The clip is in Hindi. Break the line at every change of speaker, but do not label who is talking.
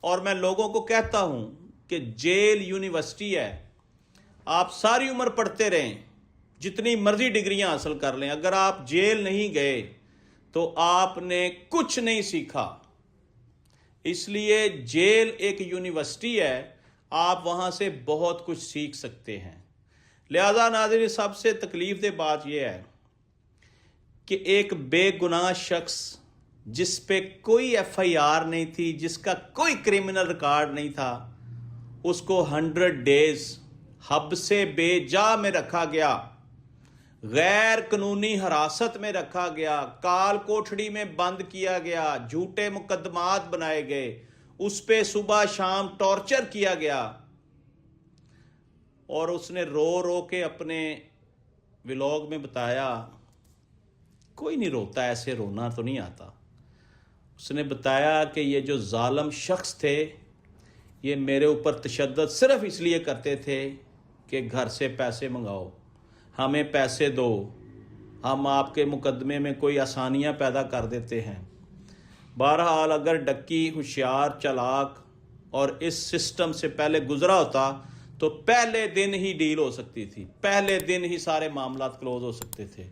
और मैं लोगों को कहता हूं कि जेल यूनिवर्सिटी है। आप सारी उम्र पढ़ते रहें, जितनी मर्जी डिग्रियां हासिल कर लें, अगर आप जेल नहीं गए तो आपने कुछ नहीं सीखा। इसलिए जेल एक यूनिवर्सिटी है, आप वहां से बहुत कुछ सीख सकते हैं। लिहाजा नाज़रीन, सबसे तकलीफ दे बात यह है कि एक बेगुनाह शख्स जिस पे कोई FIR नहीं थी, जिसका कोई क्रिमिनल रिकॉर्ड नहीं था, उसको 100 डेज हब से बेजा में रखा गया, गैर कानूनी हिरासत में रखा गया, काल कोठड़ी में बंद किया गया, झूठे मुकदमात बनाए गए, उस पे सुबह शाम टॉर्चर किया गया। और उसने रो रो के अपने व्लॉग में बताया, कोई नहीं रोता, ऐसे रोना तो नहीं आता। उसने बताया कि ये जो जालिम शख्स थे, ये मेरे ऊपर तशद्दुद सिर्फ इसलिए करते थे कि घर से पैसे मंगाओ, हमें पैसे दो, हम आपके मुकदमे में कोई आसानियां पैदा कर देते हैं। बहरहाल, अगर डक्की होशियार, चालाक और इस सिस्टम से पहले गुजरा होता तो पहले दिन ही डील हो सकती थी, पहले दिन ही सारे मामला क्लोज हो सकते थे।